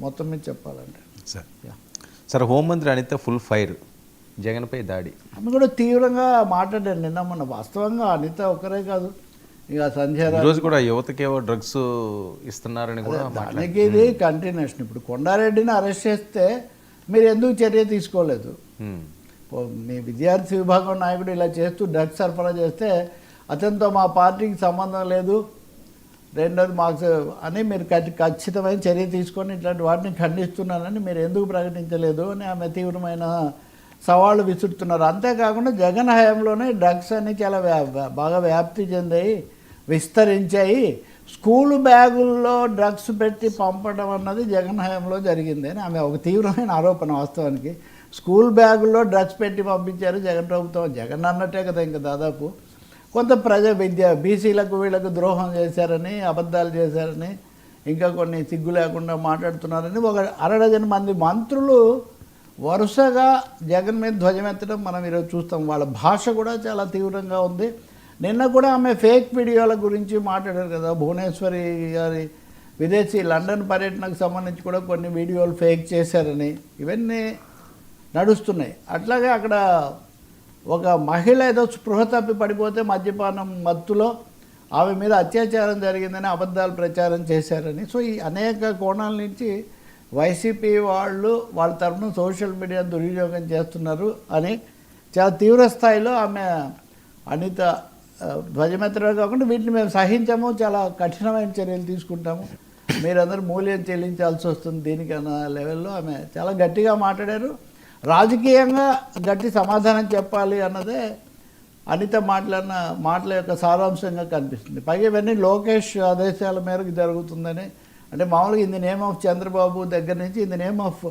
మొత్తం మీద చెప్పాలంటే. సార్ సార్ హోంమంత్రి అనిత ఫుల్ ఫైర్ జగన్పై దాడి, ఆమె కూడా తీవ్రంగా మాట్లాడారు నిన్న మొన్న. వాస్తవంగా అనిత ఒక్కరే కాదు, ఇక సంధ్య రోజు కూడా యువతకేవో డ్రగ్స్ ఇస్తున్నారని కూడా దానికి ఇది కంటిన్యూషన్. ఇప్పుడు కొండారెడ్డిని అరెస్ట్ చేస్తే మీరు ఎందుకు చర్య తీసుకోలేదు? మీ విద్యార్థి విభాగం నాయకుడు ఇలా చేస్తూ డ్రగ్స్ సరఫరా చేస్తే అతనితో మా పార్టీకి సంబంధం లేదు, రెండోది మాకు అని మీరు ఖచ్చితమైన చర్య తీసుకొని ఇట్లాంటి వాటిని ఖండిస్తున్నానని మీరు ఎందుకు ప్రకటించలేదు అని ఆమె తీవ్రమైన సవాళ్ళు విసురుతున్నారు. అంతేకాకుండా జగన్ హయాంలోనే డ్రగ్స్ అన్ని చాలా బాగా వ్యాప్తి చెందాయి, విస్తరించాయి. స్కూల్ బ్యాగుల్లో డ్రగ్స్ పెట్టి పంపడం అన్నది జగన్ హయాంలో జరిగింది అని ఆమె ఒక తీవ్రమైన ఆరోపణ. వాస్తవానికి స్కూల్ బ్యాగుల్లో డ్రగ్స్ పెట్టి పంపించారు జగన్ ప్రభుత్వం. జగన్ అన్నట్టే కదా ఇంకా దాదాపు. కొంత విద్య బీసీలకు వీళ్ళకు ద్రోహం చేశారని, అబద్ధాలు చేశారని, ఇంకా కొన్ని సిగ్గు లేకుండా మాట్లాడుతున్నారని ఒక 60 మంది మంత్రులు వరుసగా జగన్ మీద ధ్వజమెత్తడం మనం ఈరోజు చూస్తాం. వాళ్ళ భాష కూడా చాలా తీవ్రంగా ఉంది. నిన్న కూడా ఆమె ఫేక్ వీడియోల గురించి మాట్లాడారు కదా. భువనేశ్వరి గారి విదేశీ లండన్ పర్యటనకు సంబంధించి కూడా కొన్ని వీడియోలు ఫేక్ చేశారని ఇవన్నీ నడుస్తున్నాయి. అట్లాగే అక్కడ ఒక మహిళ ఏదో స్పృహ తప్పి పడిపోతే మద్యపానం మత్తులో ఆమె మీద అత్యాచారం జరిగిందని అబద్ధాలు ప్రచారం చేశారని. సో ఈ అనేక కోణాల నుంచి వైసీపీ వాళ్ళ తరఫున సోషల్ మీడియా దుర్వినియోగం చేస్తున్నారు అని చాలా తీవ్ర స్థాయిలో ఆమె అనిత ధ్వజమెత్తడమే కాకుండా వీటిని మేము సహించాము, చాలా కఠినమైన చర్యలు తీసుకుంటాము, మీరందరూ మూల్యం చెల్లించాల్సి వస్తుంది దీనికన్నా లెవెల్లో ఆమె చాలా గట్టిగా మాట్లాడారు. రాజకీయంగా గట్టి సమాధానం చెప్పాలి అన్నదే అనిత మాట్లాడిన మాటల యొక్క సారాంశంగా కనిపిస్తుంది. పైగా ఇవన్నీ లోకేష్ ఆదేశాల మేరకు జరుగుతుందని, అంటే మామూలుగా in the name of Chandrababu దగ్గర నుంచి in the name of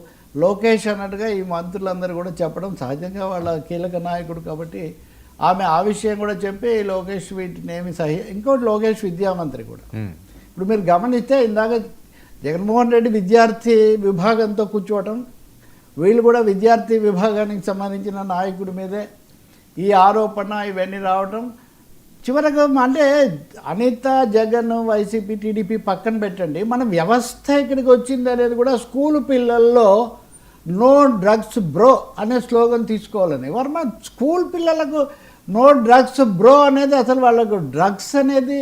Lokesh అన్నట్టుగా ఈ మంత్రులందరూ కూడా చెప్పడం సహజంగా వాళ్ళ కీలక నాయకుడు కాబట్టి ఆమె ఆ విషయం కూడా చెప్పి లోకేష్ వీటినేమి ఇంకోటి లోకేష్ విద్యామంత్రి కూడా. ఇప్పుడు మీరు గమనిస్తే ఇందాక జగన్మోహన్ రెడ్డి విద్యార్థి విభాగంతో కూర్చోవటం, వీళ్ళు కూడా విద్యార్థి విభాగానికి సంబంధించిన నాయకుడి మీదే ఈ ఆరోపణ ఇవన్నీ రావటం. చివరకు అంటే అనిత జగన్ వైసీపీ టీడీపీ పక్కన పెట్టండి, మన వ్యవస్థ ఇక్కడికి వచ్చింది అనేది కూడా స్కూల్ పిల్లల్లో నో డ్రగ్స్ బ్రో అనే స్లోగన్ తీసుకోవాలని. వర్మ స్కూల్ పిల్లలకు నో డ్రగ్స్ బ్రో అనేది అసలు వాళ్ళకు డ్రగ్స్ అనేది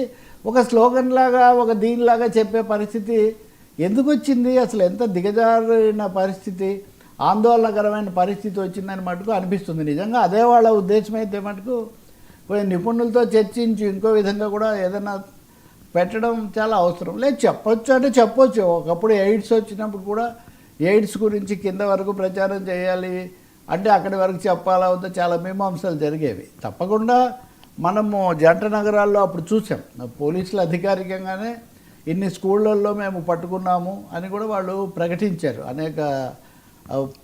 ఒక స్లోగన్ లాగా ఒక దీనిలాగా చెప్పే పరిస్థితి ఎందుకు వచ్చింది? అసలు ఎంత దిగజారిన పరిస్థితి, ఆందోళనకరమైన పరిస్థితి వచ్చిందని మటుకు అనిపిస్తుంది. నిజంగా అదే వాళ్ళ ఉద్దేశం అయితే మటుకు కొంచెం నిపుణులతో చర్చించి ఇంకో విధంగా కూడా ఏదైనా పెట్టడం చాలా అవసరం. లేదు చెప్పొచ్చు అంటే చెప్పొచ్చు. ఒకప్పుడు ఎయిడ్స్ వచ్చినప్పుడు కూడా ఎయిడ్స్ గురించి కింద వరకు ప్రచారం చేయాలి అంటే అక్కడి వరకు చెప్పాలా వద్ద చాలా మీమాంసలు జరిగేవి. తప్పకుండా మనము జంట నగరాల్లో అప్పుడు చూసాం, పోలీసులు అధికారికంగానే ఇన్ని స్కూళ్ళల్లో మేము పట్టుకున్నాము అని కూడా వాళ్ళు ప్రకటించారు. అనేక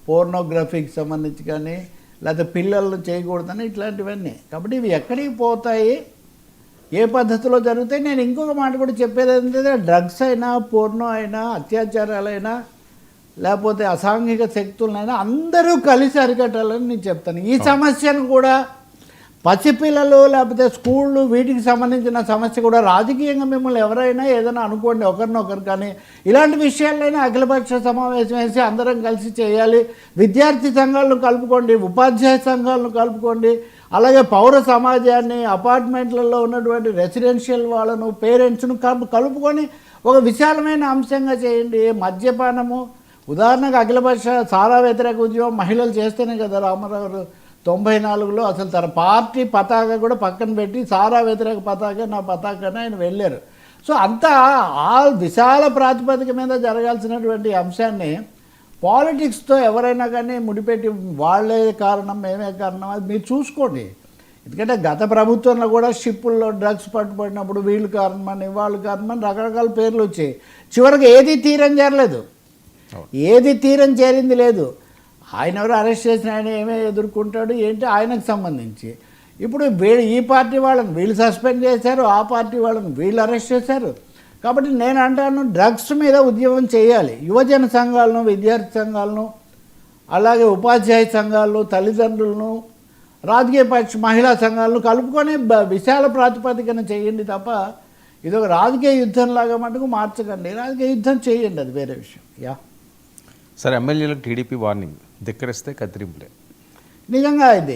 పోర్నోగ్రఫీకి సంబంధించి కానీ లేకపోతే పిల్లలను చేయకూడదని ఇట్లాంటివన్నీ. కాబట్టి ఇవి ఎక్కడికి పోతాయి, ఏ పద్ధతిలో జరుగుతాయి? నేను ఇంకొక మాట కూడా చెప్పేది ఏంటంటే డ్రగ్స్ అయినా పోర్నో అయినా అత్యాచారాలైనా లేకపోతే అసాంఘిక శక్తులనైనా అందరూ కలిసి అరికట్టాలని నేను చెప్తాను. ఈ సమస్యను కూడా పసిపిల్లలు లేకపోతే స్కూళ్ళు వీటికి సంబంధించిన సమస్య కూడా రాజకీయంగా మిమ్మల్ని ఎవరైనా ఏదైనా అనుకోండి ఒకరినొకరు, కానీ ఇలాంటి విషయాలైనా అఖిలపక్ష సమావేశం వేసి అందరం కలిసి చేయాలి. విద్యార్థి సంఘాలను కలుపుకోండి, ఉపాధ్యాయ సంఘాలను కలుపుకోండి, అలాగే పౌర సమాజాన్ని, అపార్ట్మెంట్లలో ఉన్నటువంటి రెసిడెన్షియల్ వాళ్ళను, పేరెంట్స్ను కలుపుకొని ఒక విశాలమైన అంశంగా చేయండి. మద్యపానము ఉదాహరణకు అఖిలపక్ష సారా వ్యతిరేక ఉద్యమం మహిళలు చేస్తేనే కదా రామారావు 94లో అసలు తన పార్టీ పతాక కూడా పక్కన పెట్టి సారా వ్యతిరేక పతాక నా పతాకని ఆయన వెళ్ళారు. సో అంతా ఆ విశాల ప్రాతిపదిక మీద జరగాల్సినటువంటి అంశాన్ని పాలిటిక్స్తో ఎవరైనా కానీ ముడిపెట్టి వాళ్ళే కారణం మేమే కారణం అది మీరు చూసుకోండి. ఎందుకంటే గత ప్రభుత్వంలో కూడా షిప్పుల్లో డ్రగ్స్ పట్టుబడినప్పుడు వీళ్ళు కారణమని వాళ్ళు కారణమని రకరకాల పేర్లు వచ్చాయి. చివరికి ఏది తీరం చేరలేదు, ఏది తీరం చేరింది లేదు. ఆయన ఎవరు అరెస్ట్ చేసిన ఆయన ఏమే ఎదుర్కొంటాడు ఏంటి ఆయనకు సంబంధించి. ఇప్పుడు ఈ పార్టీ వాళ్ళని వీళ్ళు సస్పెండ్ చేశారు, ఆ పార్టీ వాళ్ళని వీళ్ళు అరెస్ట్ చేశారు. కాబట్టి నేను అంటాను డ్రగ్స్ మీద ఉద్యమం చేయాలి. యువజన సంఘాలను, విద్యార్థి సంఘాలను, అలాగే ఉపాధ్యాయ సంఘాలను, తల్లిదండ్రులను, రాజకీయ పక్ష మహిళా సంఘాలను కలుపుకొని విశాల ప్రాతిపదికన చేయండి తప్ప ఇదొక రాజకీయ యుద్ధంలాగా మటుకు మార్చకండి. రాజకీయ యుద్ధం చేయండి, అది వేరే విషయం. సార్ ఎమ్మెల్యేలకు టీడీపీ వార్నింగ్ ధిక్కరిస్తే కత్తిరింపులే. నిజంగా ఇది